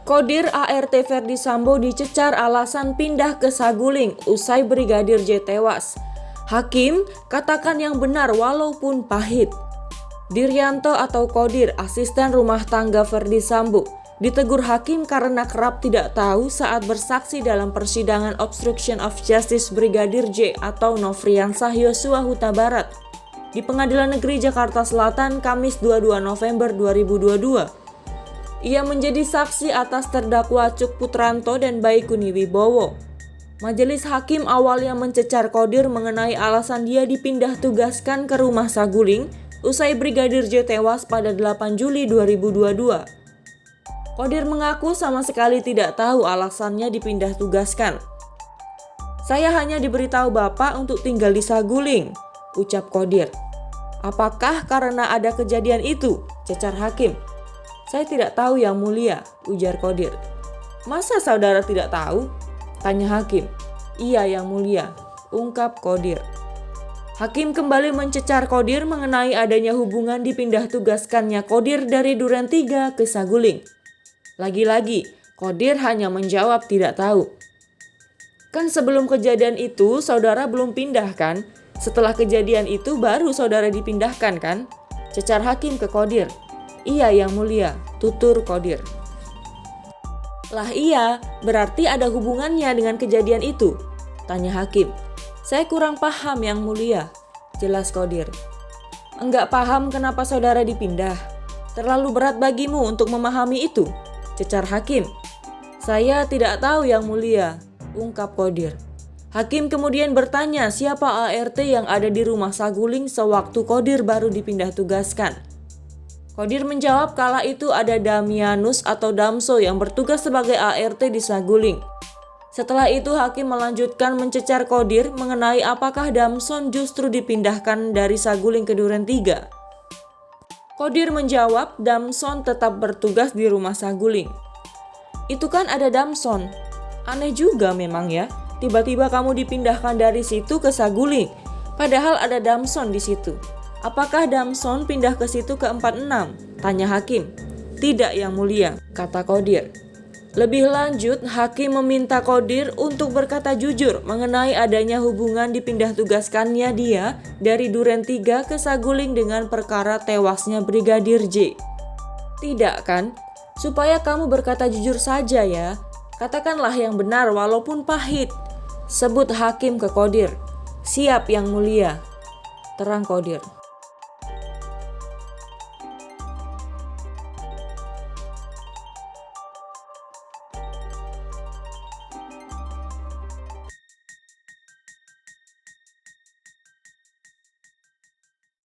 Kodir ART Ferdi Sambo dicecar alasan pindah ke Saguling usai Brigadir J tewas. Hakim katakan yang benar walaupun pahit. Diryanto atau Kodir, asisten rumah tangga Ferdi Sambo, ditegur hakim karena kerap tidak tahu saat bersaksi dalam persidangan obstruction of justice Brigadir J atau Nofriansah Yosua Huta Barat di Pengadilan Negeri Jakarta Selatan Kamis 22 November 2022. Ia menjadi saksi atas terdakwa Cuk Putranto dan Baikuni Wibowo. Majelis hakim awalnya mencecar Kodir mengenai alasan dia dipindah tugaskan ke rumah Saguling usai Brigadir J tewas pada 8 Juli 2022. Kodir mengaku sama sekali tidak tahu alasannya dipindah tugaskan. "Saya hanya diberitahu Bapak untuk tinggal di Saguling," ucap Kodir. "Apakah karena ada kejadian itu?" cecar hakim. "Saya tidak tahu Yang Mulia," ujar Kodir. "Masa saudara tidak tahu?" tanya hakim. "Iya Yang Mulia," ungkap Kodir. Hakim kembali mencecar Kodir mengenai adanya hubungan dipindah tugaskannya Kodir dari Duren 3 ke Saguling. Lagi-lagi, Kodir hanya menjawab tidak tahu. "Kan sebelum kejadian itu saudara belum pindah kan? Setelah kejadian itu baru saudara dipindahkan kan?" cecar hakim ke Kodir. "Iya Yang Mulia," tutur Kodir. "Lah iya, berarti ada hubungannya dengan kejadian itu?" tanya hakim. "Saya kurang paham Yang Mulia," jelas Kodir. "Enggak paham kenapa saudara dipindah? Terlalu berat bagimu untuk memahami itu?" cecar hakim. "Saya tidak tahu Yang Mulia," ungkap Kodir. Hakim kemudian bertanya siapa ART yang ada di rumah Saguling sewaktu Kodir baru dipindah tugaskan. Kodir menjawab kala itu ada Damianus atau Damso yang bertugas sebagai ART di Saguling. Setelah itu hakim melanjutkan mencecar Kodir mengenai apakah Damson justru dipindahkan dari Saguling ke Duren 3. Kodir menjawab Damson tetap bertugas di rumah Saguling. "Itu kan ada Damson. Aneh juga memang ya, tiba-tiba kamu dipindahkan dari situ ke Saguling, padahal ada Damson di situ. Apakah Damson pindah ke situ ke 46? tanya hakim. "Tidak Yang Mulia," kata Kodir. Lebih lanjut, hakim meminta Kodir untuk berkata jujur mengenai adanya hubungan dipindah tugaskannya dia dari Duren 3 ke Saguling dengan perkara tewasnya Brigadir J. "Tidak kan? Supaya kamu berkata jujur saja ya. Katakanlah yang benar walaupun pahit," sebut hakim ke Kodir. "Siap Yang Mulia," terang Kodir.